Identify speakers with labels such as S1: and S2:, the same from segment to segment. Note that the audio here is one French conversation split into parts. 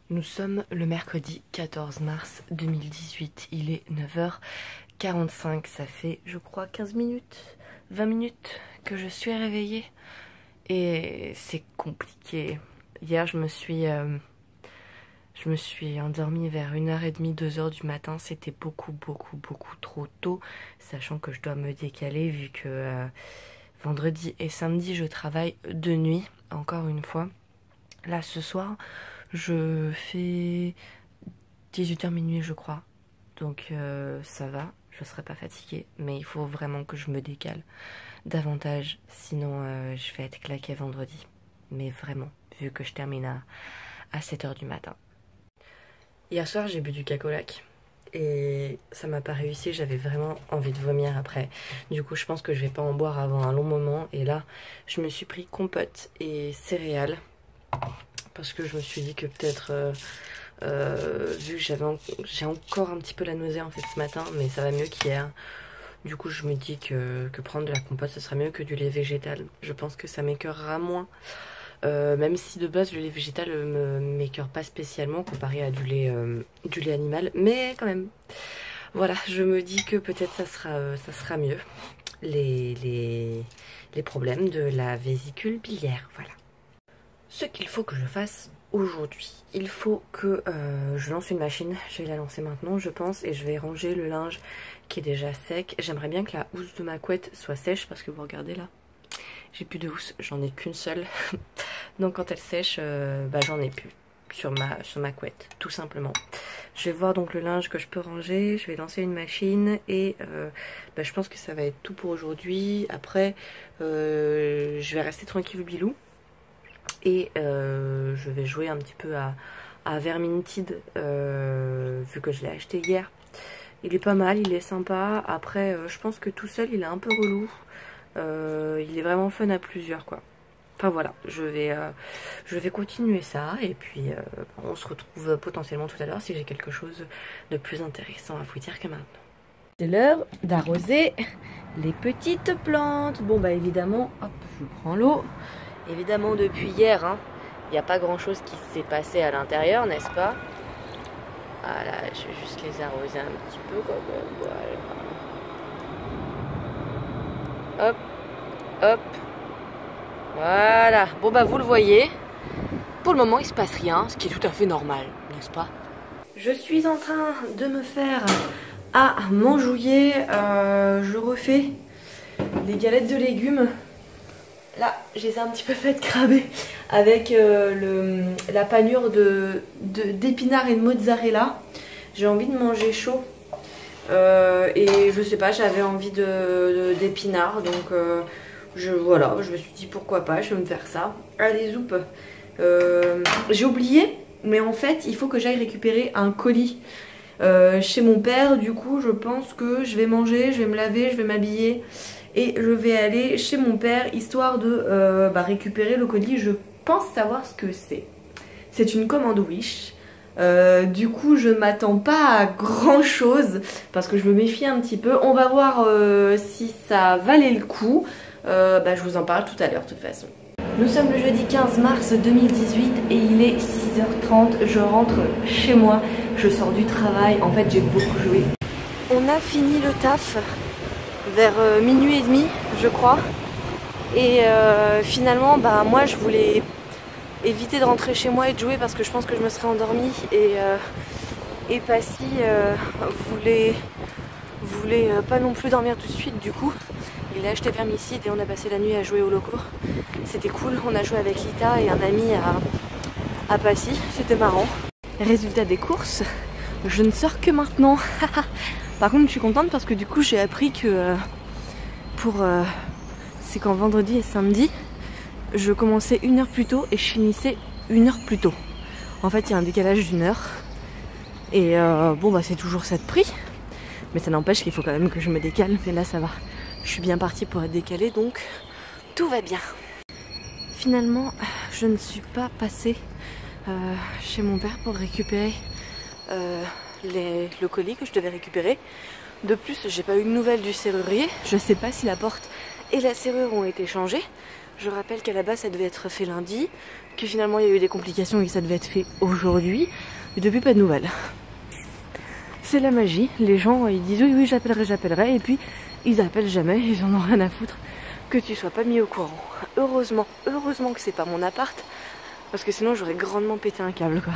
S1: Nous sommes le mercredi 14 mars 2018, il est 9h45, ça fait je crois 15 minutes, 20 minutes que je suis réveillée et c'est compliqué. Hier je me suis endormie vers 1h30, 2h du matin, c'était beaucoup trop tôt, sachant que je dois me décaler vu que vendredi et samedi je travaille de nuit, encore une fois. Là ce soir je fais 18h minuit je crois, donc ça va, je serai pas fatiguée, mais il faut vraiment que je me décale davantage, sinon je vais être claquée vendredi, mais vraiment, vu que je termine à 7h du matin. Hier soir j'ai bu du cacolac et ça m'a pas réussi, j'avais vraiment envie de vomir après, du coup je pense que je vais pas en boire avant un long moment, et là je me suis pris compote et céréales parce que je me suis dit que peut-être vu que j'ai encore un petit peu la nausée en fait ce matin, mais ça va mieux qu'hier. Du coup je me dis que prendre de la compote ce sera mieux que du lait végétal. Je pense que ça m'écœurera moins. Même si de base le lait végétal me m'écœure pas spécialement comparé à du lait animal, mais quand même. Voilà, je me dis que peut-être ça sera mieux. Les problèmes de la vésicule biliaire, voilà. Ce qu'il faut que je fasse aujourd'hui, il faut que je lance une machine. Je vais la lancer maintenant je pense, et je vais ranger le linge qui est déjà sec. J'aimerais bien que la housse de ma couette soit sèche parce que vous regardez là, j'ai plus de housse, j'en ai qu'une seule. Donc quand elle sèche, j'en ai plus sur ma couette, tout simplement. Je vais voir donc le linge que je peux ranger, je vais lancer une machine et je pense que ça va être tout pour aujourd'hui. Après je vais rester tranquille bilou. Et je vais jouer un petit peu à Vermintide, vu que je l'ai acheté hier. Il est pas mal, il est sympa. Après, je pense que tout seul, il est un peu relou. Il est vraiment fun à plusieurs, quoi. Enfin voilà, je vais continuer ça. Et puis, on se retrouve potentiellement tout à l'heure si j'ai quelque chose de plus intéressant à vous dire que maintenant. C'est l'heure d'arroser les petites plantes. Bon, bah évidemment, hop, je prends l'eau. Évidemment depuis hier, il n'y a pas grand chose qui s'est passé à l'intérieur, n'est-ce pas? Voilà, je vais juste les arroser un petit peu quand même, voilà. Hop, hop, voilà. Bon bah vous le voyez, pour le moment il se passe rien, ce qui est tout à fait normal, n'est-ce pas? Je suis en train de me faire à manjouiller, je refais les galettes de légumes. Là, je les ai un petit peu faites cramer avec la panure d'épinards et de mozzarella. J'ai envie de manger chaud. Et je sais pas, j'avais envie d'épinards. Donc voilà, je me suis dit pourquoi pas, je vais me faire ça. Allez, zoup. J'ai oublié, mais en fait, il faut que j'aille récupérer un colis chez mon père. Du coup, je pense que je vais manger, je vais me laver, je vais m'habiller. Et je vais aller chez mon père histoire de récupérer le colis. Je pense savoir ce que c'est. C'est une commande Wish. Du coup je ne m'attends pas à grand chose parce que je me méfie un petit peu. On va voir si ça valait le coup. Je vous en parle tout à l'heure de toute façon. Nous sommes le jeudi 15 mars 2018 et il est 6h30. Je rentre chez moi. Je sors du travail. En fait j'ai beaucoup joué. On a fini le taf vers minuit et demi je crois, et finalement moi je voulais éviter de rentrer chez moi et de jouer parce que je pense que je me serais endormie, et Passy voulait pas non plus dormir tout de suite. Du coup il a acheté Vermicide et on a passé la nuit à jouer au loco. C'était cool, on a joué avec Lita et un ami à Passy, c'était marrant. Résultat des courses, je ne sors que maintenant. Par contre je suis contente parce que du coup j'ai appris que c'est qu'en vendredi et samedi je commençais 1 heure plus tôt et je finissais 1 heure plus tôt. En fait il y a un décalage d'1 heure. Et c'est toujours ça de prix. Mais ça n'empêche qu'il faut quand même que je me décale. Mais là ça va, je suis bien partie pour être décalée, donc tout va bien. Finalement je ne suis pas passée chez mon père pour récupérer le colis que je devais récupérer. De plus, j'ai pas eu de nouvelles du serrurier. Je sais pas si la porte et la serrure ont été changées. Je rappelle qu'à la base ça devait être fait lundi, que finalement il y a eu des complications et que ça devait être fait aujourd'hui. Et depuis pas de nouvelles. C'est la magie, les gens ils disent oui oui j'appellerai et puis ils appellent jamais, ils en ont rien à foutre que tu sois pas mis au courant. Heureusement que c'est pas mon appart, parce que sinon j'aurais grandement pété un câble quoi.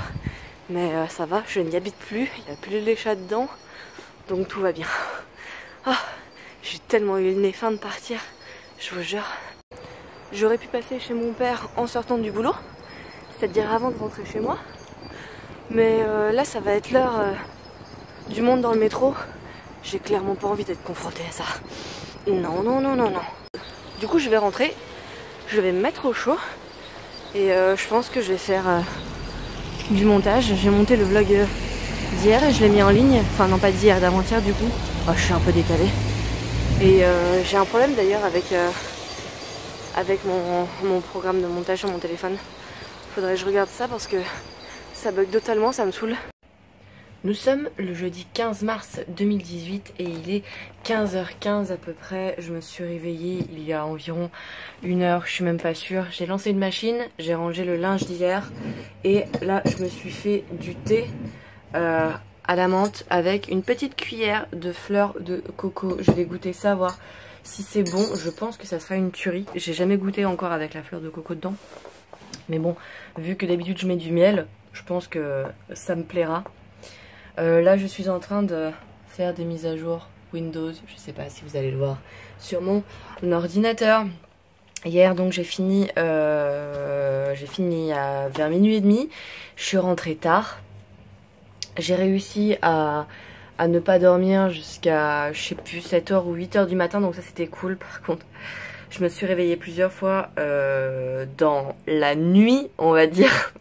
S1: Mais ça va, je n'y habite plus, il n'y a plus les chats dedans, donc tout va bien. Ah, j'ai tellement eu le nez fin de partir, je vous jure. J'aurais pu passer chez mon père en sortant du boulot, c'est-à-dire avant de rentrer chez moi. Mais là ça va être l'heure du monde dans le métro. J'ai clairement pas envie d'être confrontée à ça. Non. Du coup je vais rentrer, je vais me mettre au chaud. Et je pense que je vais faire du montage. J'ai monté le vlog d'hier et je l'ai mis en ligne. Enfin non pas d'hier, d'avant-hier du coup. Oh, je suis un peu décalée. Et j'ai un problème d'ailleurs avec mon programme de montage sur mon téléphone. Faudrait que je regarde ça parce que ça bug totalement, ça me saoule. Nous sommes le jeudi 15 mars 2018 et il est 15h15 à peu près. Je me suis réveillée il y a environ une heure, je suis même pas sûre. J'ai lancé une machine, j'ai rangé le linge d'hier et là je me suis fait du thé à la menthe avec une petite cuillère de fleurs de coco. Je vais goûter ça, voir si c'est bon. Je pense que ça sera une tuerie. J'ai jamais goûté encore avec la fleur de coco dedans. Mais bon, vu que d'habitude je mets du miel, je pense que ça me plaira. Là je suis en train de faire des mises à jour Windows, je sais pas si vous allez le voir sur mon ordinateur. Hier donc j'ai fini vers minuit et demi, je suis rentrée tard. J'ai réussi à ne pas dormir jusqu'à je sais plus 7h ou 8h du matin, donc ça c'était cool. Par contre je me suis réveillée plusieurs fois dans la nuit on va dire.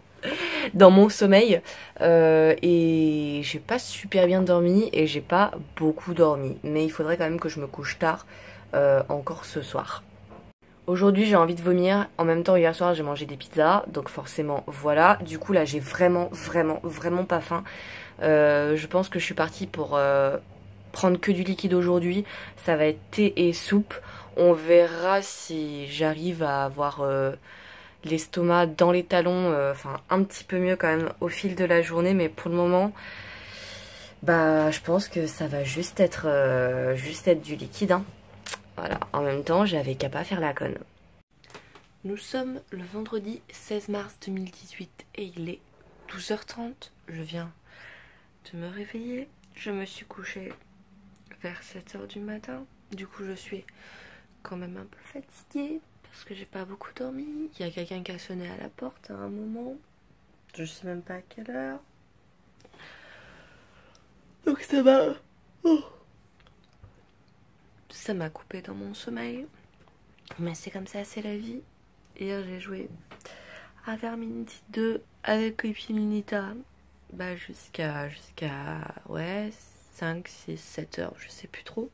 S1: Dans mon sommeil et j'ai pas super bien dormi et j'ai pas beaucoup dormi, mais il faudrait quand même que je me couche tard encore ce soir. Aujourd'hui j'ai envie de vomir, en même temps hier soir j'ai mangé des pizzas, donc forcément voilà. Du coup là j'ai vraiment pas faim. Je pense que je suis partie pour prendre que du liquide aujourd'hui. Ça va être thé et soupe. On verra si j'arrive à avoir l'estomac dans les talons, enfin un petit peu mieux quand même au fil de la journée, mais pour le moment bah je pense que ça va juste être du liquide hein. Voilà, en même temps j'avais qu'à pas faire la conne. Nous sommes le vendredi 16 mars 2018 et il est 12h30. Je viens de me réveiller, je me suis couchée vers 7h du matin, du coup je suis quand même un peu fatiguée parce que j'ai pas beaucoup dormi. Il y a quelqu'un qui a sonné à la porte à un moment, je sais même pas à quelle heure, donc ça m'a coupé dans mon sommeil, mais c'est comme ça, c'est la vie. Hier j'ai joué à Vermintide 2 avec Copiminita bah jusqu'à ouais 5, 6, 7 heures, je sais plus trop.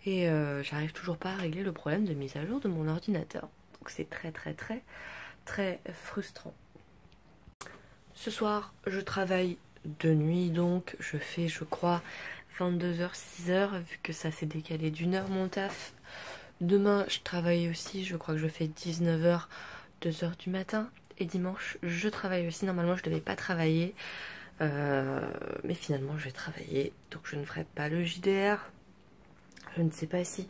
S1: Et j'arrive toujours pas à régler le problème de mise à jour de mon ordinateur. Donc c'est très frustrant. Ce soir, je travaille de nuit, donc je fais, je crois, 22h, 6h, vu que ça s'est décalé d'une heure mon taf. Demain, je travaille aussi, je crois que je fais 19h, 2h du matin. Et dimanche, je travaille aussi. Normalement, je devais pas travailler. Mais finalement, je vais travailler. Donc, je ne ferai pas le JDR. Je ne sais pas si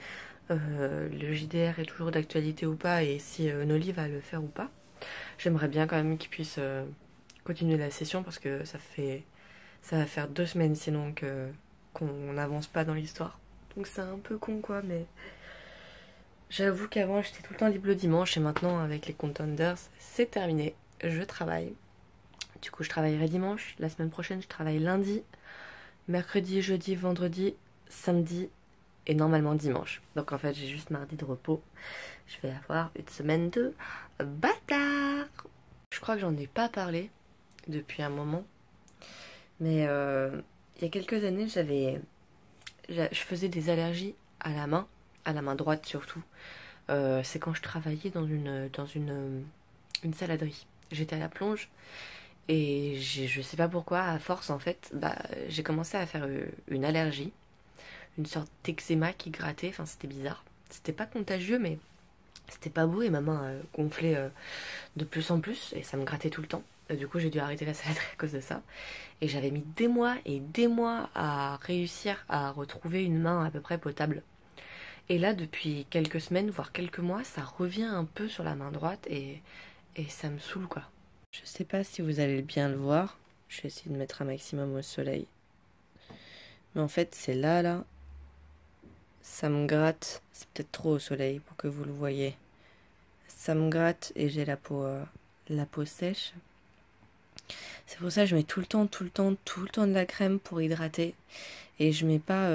S1: le JDR est toujours d'actualité ou pas et si Noli va le faire ou pas. J'aimerais bien quand même qu'il puisse continuer la session parce que ça va faire 2 semaines sinon qu'on n'avance pas dans l'histoire. Donc c'est un peu con quoi, mais j'avoue qu'avant j'étais tout le temps libre le dimanche et maintenant avec les Contenders c'est terminé. Je travaille. Du coup je travaillerai dimanche. La semaine prochaine je travaille lundi, mercredi, jeudi, vendredi, samedi et normalement dimanche. Donc en fait j'ai juste mardi de repos. Je vais avoir une semaine de bâtard. Je crois que j'en ai pas parlé depuis un moment. Mais il y a quelques années je faisais des allergies à la main droite surtout. C'est quand je travaillais dans une saladerie. J'étais à la plonge. Et je sais pas pourquoi, à force en fait, j'ai commencé à faire une allergie. Une sorte d'eczéma qui grattait, enfin c'était bizarre. C'était pas contagieux mais C'était pas beau et ma main gonflait de plus en plus et ça me grattait tout le temps. Du coup j'ai dû arrêter la saladerie à cause de ça. Et j'avais mis des mois et des mois à réussir à retrouver une main à peu près potable. Et là depuis quelques semaines, voire quelques mois, ça revient un peu sur la main droite et ça me saoule quoi. Je sais pas si vous allez bien le voir. Je vais essayer de mettre un maximum au soleil. Mais en fait c'est là. Ça me gratte. C'est peut-être trop au soleil pour que vous le voyez. Ça me gratte et j'ai la peau sèche. C'est pour ça que je mets tout le temps de la crème pour hydrater. Et je mets pas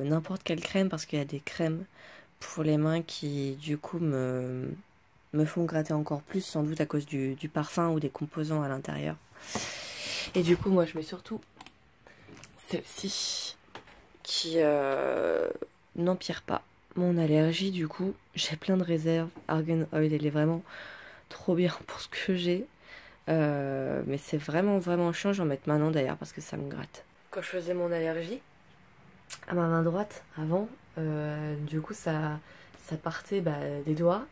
S1: n'importe quelle crème parce qu'il y a des crèmes pour les mains qui du coup me font gratter encore plus, sans doute à cause du parfum ou des composants à l'intérieur. Et du coup moi je mets surtout celle-ci qui n'empire pas mon allergie. Du coup j'ai plein de réserves. Argan Oil elle est vraiment trop bien pour ce que j'ai. Mais c'est vraiment chiant, j'en mette maintenant d'ailleurs parce que ça me gratte. Quand je faisais mon allergie à ma main droite avant, du coup ça partait des doigts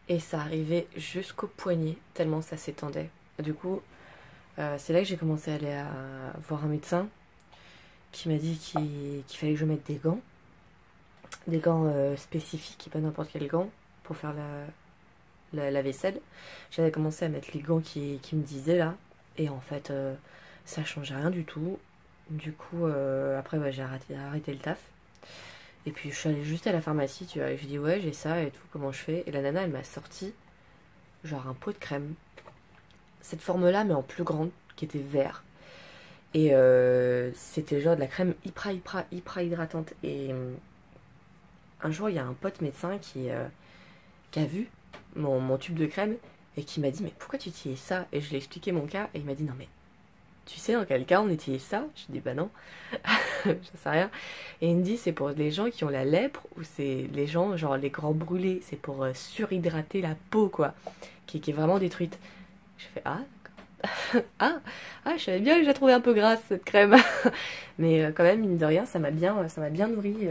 S1: et ça arrivait jusqu'au poignet tellement ça s'étendait. Du coup c'est là que j'ai commencé à aller voir un médecin qui m'a dit qu'il fallait que je mette des gants spécifiques et pas n'importe quel gant pour faire la vaisselle. J'avais commencé à mettre les gants qui me disaient là et en fait ça changeait rien du tout. Du coup après j'ai arrêté le taf et puis je suis allée juste à la pharmacie, tu vois, et je dis ouais j'ai ça et tout, comment je fais, et la nana elle m'a sorti genre un pot de crème, cette forme là mais en plus grande, qui était vert, et c'était genre de la crème hyper hydratante. Et un jour il y a un pote médecin qui a vu mon tube de crème et qui m'a dit mais pourquoi tu utilises ça, et je lui ai expliqué mon cas et il m'a dit non mais tu sais dans quel cas on utilise ça. Je dis bah non. Je sais rien. Et il me dit c'est pour les gens qui ont la lèpre, ou c'est les gens genre les grands brûlés, c'est pour surhydrater la peau quoi, qui est vraiment détruite. Je fais ah d'accord. ah je savais bien que j'ai trouvé un peu grasse cette crème. Mais quand même mine de rien ça m'a bien nourri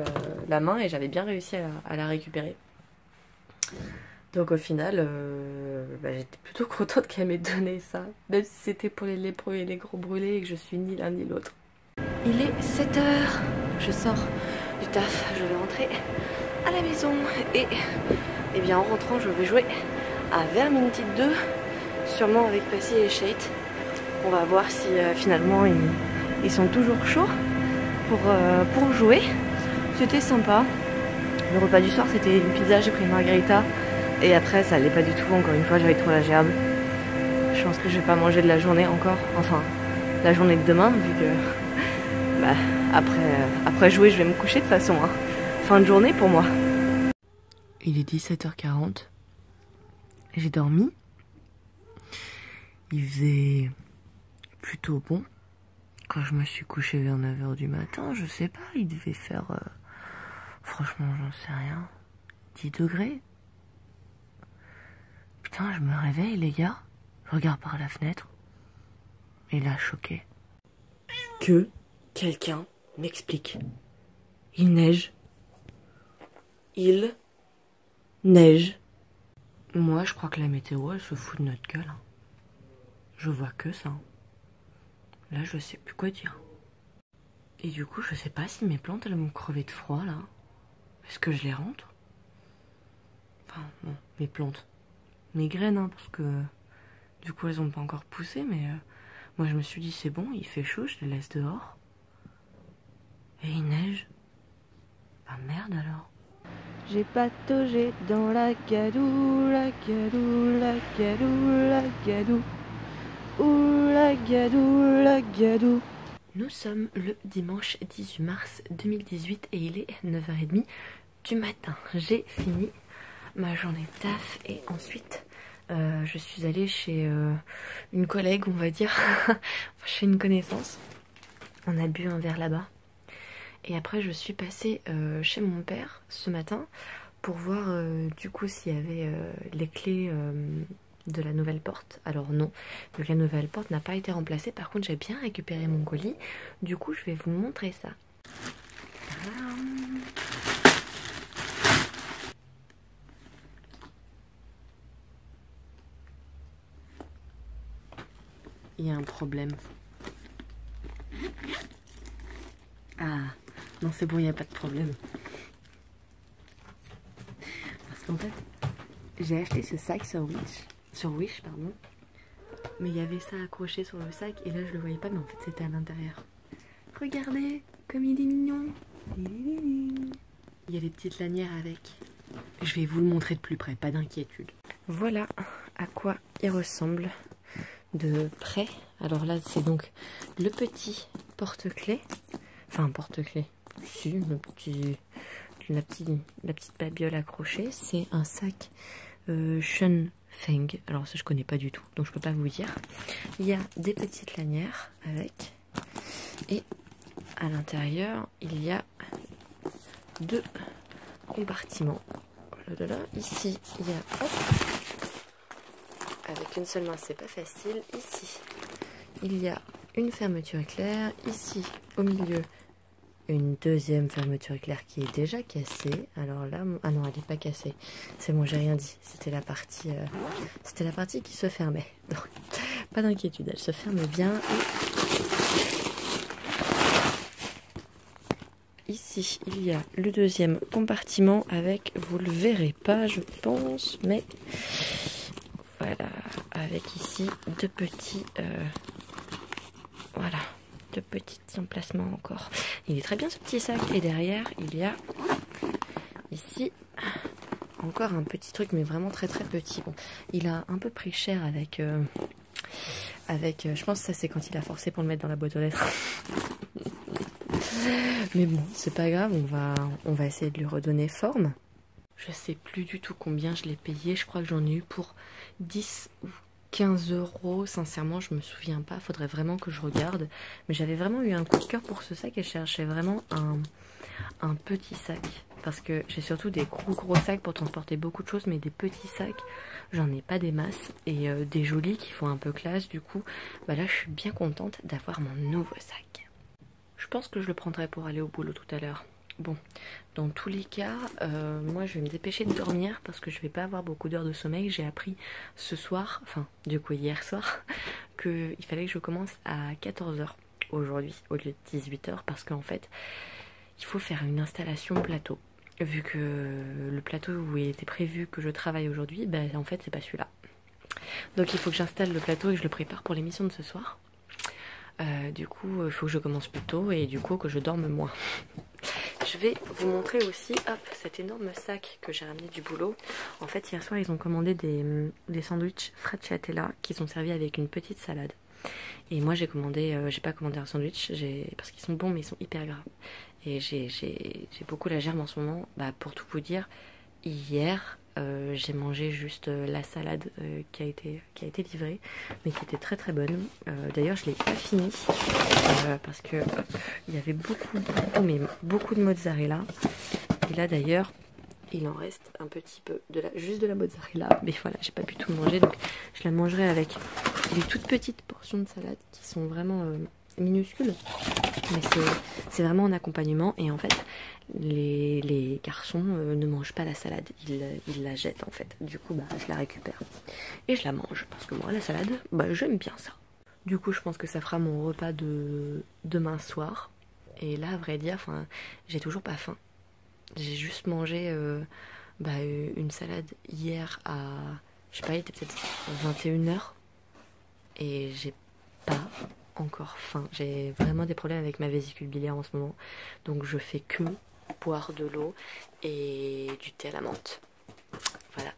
S1: la main et j'avais bien réussi à la récupérer. Donc au final, j'étais plutôt contente qu'elle m'ait donné ça, même si c'était pour les lépreux et les gros brûlés et que je suis ni l'un ni l'autre. Il est 7h, je sors du taf, je vais rentrer à la maison et bien en rentrant je vais jouer à Vermintide 2, sûrement avec Passy et Shade. On va voir si finalement ils sont toujours chauds pour jouer. C'était sympa. Le repas du soir c'était une pizza, j'ai pris une margarita. Et après ça allait pas du tout, encore une fois j'avais trop la gerbe. Je pense que je vais pas manger de la journée encore, enfin la journée de demain vu que après jouer je vais me coucher de toute façon hein. Fin de journée pour moi. Il est 17h40, j'ai dormi, il faisait plutôt bon quand je me suis couchée vers 9h du matin, je sais pas, il devait faire franchement j'en sais rien, 10 degrés. Putain, je me réveille les gars, je regarde par la fenêtre, et là choqué. Que quelqu'un m'explique. Il neige. Il neige. Moi je crois que la météo elle se fout de notre gueule. Hein. Je vois que ça. Là je sais plus quoi dire. Et du coup je sais pas si mes plantes elles vont crever de froid là. Est-ce que je les rentre? Enfin bon, mes plantes. Mes graines hein, parce que du coup elles ont pas encore poussé, mais moi je me suis dit c'est bon, il fait chaud, je les laisse dehors. Et il neige. Bah merde alors. J'ai pataugé dans la gadoue, la gadoue, la gadoue, la gadoue. Ouh la gadoue, la gadoue. Nous sommes le dimanche 18 mars 2018 et il est 9h30 du matin. J'ai fini ma journée de taf et ensuite je suis allée chez une collègue on va dire, chez une connaissance. On a bu un verre là-bas et après je suis passée chez mon père ce matin pour voir du coup s'il y avait les clés de la nouvelle porte. Alors non, donc la nouvelle porte n'a pas été remplacée, par contre j'ai bien récupéré mon colis, du coup je vais vous montrer ça. il y a un problème. Ah, non c'est bon, il n'y a pas de problème. Parce qu'en fait, j'ai acheté ce sac sur Wish, pardon. Mais il y avait ça accroché sur le sac et là je le voyais pas, mais en fait c'était à l'intérieur. Regardez comme il est mignon. Il y a des petites lanières avec. Je vais vous le montrer de plus près, pas d'inquiétude. Voilà à quoi il ressemble de près. Alors là c'est donc le petit porte-clés. Enfin porte-clés. Si, la petite babiole accrochée. C'est un sac Shun Feng. Alors ça je connais pas du tout, donc je peux pas vous dire. Il y a des petites lanières avec. Et à l'intérieur, il y a 2 compartiments. Ici, il y a... Hop, avec une seule main, c'est pas facile. Ici, il y a une fermeture éclair. Ici, au milieu, une deuxième fermeture éclair qui est déjà cassée. Alors là... Ah non, elle n'est pas cassée. C'est bon, j'ai rien dit. C'était la partie qui se fermait. Donc, pas d'inquiétude, elle se ferme bien. Ici, il y a le deuxième compartiment avec, vous le verrez pas, je pense, mais voilà, avec ici 2 petits, voilà, 2 petits emplacements encore. Il est très bien ce petit sac. Et derrière, il y a ici encore un petit truc, mais vraiment très très petit. Bon, il a un peu pris cher avec, je pense que ça c'est quand il a forcé pour le mettre dans la boîte aux lettres. Mais bon, c'est pas grave, on va essayer de lui redonner forme. Je sais plus du tout combien je l'ai payé, je crois que j'en ai eu pour 10 ou 15 euros. Sincèrement, je me souviens pas, faudrait vraiment que je regarde. Mais j'avais vraiment eu un coup de cœur pour ce sac et je cherchais vraiment un petit sac. Parce que j'ai surtout des gros sacs pour transporter beaucoup de choses, mais des petits sacs, j'en ai pas des masses. Et des jolis qui font un peu classe, du coup, bah là je suis bien contente d'avoir mon nouveau sac. Je pense que je le prendrai pour aller au boulot tout à l'heure. Bon, dans tous les cas, moi je vais me dépêcher de dormir parce que je vais pas avoir beaucoup d'heures de sommeil. J'ai appris ce soir, enfin du coup hier soir, qu'il fallait que je commence à 14 h aujourd'hui au lieu de 18 h parce qu'en fait, il faut faire une installation plateau. Vu que le plateau où il était prévu que je travaille aujourd'hui, ben en fait c'est pas celui-là. Donc il faut que j'installe le plateau et je le prépare pour l'émission de ce soir. Du coup, il faut que je commence plus tôt et du coup que je dorme moins. Je vais vous montrer aussi, hop, cet énorme sac que j'ai ramené du boulot. En fait, hier soir, ils ont commandé des sandwichs stracciatella qui sont servis avec une petite salade. Et moi, j'ai pas commandé un sandwich parce qu'ils sont bons, mais ils sont hyper gras. Et j'ai beaucoup la gerbe en ce moment. Bah, pour tout vous dire, hier, j'ai mangé juste la salade qui a été livrée, mais qui était très très bonne. D'ailleurs, je l'ai pas fini parce que il y avait beaucoup de mozzarella. Et là d'ailleurs, il en reste un petit peu juste de la mozzarella, mais voilà, j'ai pas pu tout manger, donc je la mangerai avec des toutes petites portions de salade qui sont vraiment minuscules, mais c'est vraiment un accompagnement. Et en fait, les garçons ne mangent pas la salade, ils la jettent en fait. Du coup, bah, je la récupère et je la mange parce que moi, la salade, bah, j'aime bien ça. Du coup, je pense que ça fera mon repas de demain soir. Et là, à vrai dire, j'ai toujours pas faim. J'ai juste mangé une salade hier à, je sais pas, il était peut-être 21 h et j'ai pas encore faim. J'ai vraiment des problèmes avec ma vésicule biliaire en ce moment, donc je fais que boire de l'eau et du thé à la menthe. Voilà.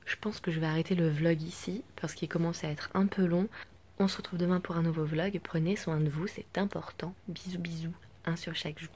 S1: Je pense que je vais arrêter le vlog ici parce qu'il commence à être un peu long. On se retrouve demain pour un nouveau vlog. Prenez soin de vous, c'est important. Bisous bisous, un sur chaque joue.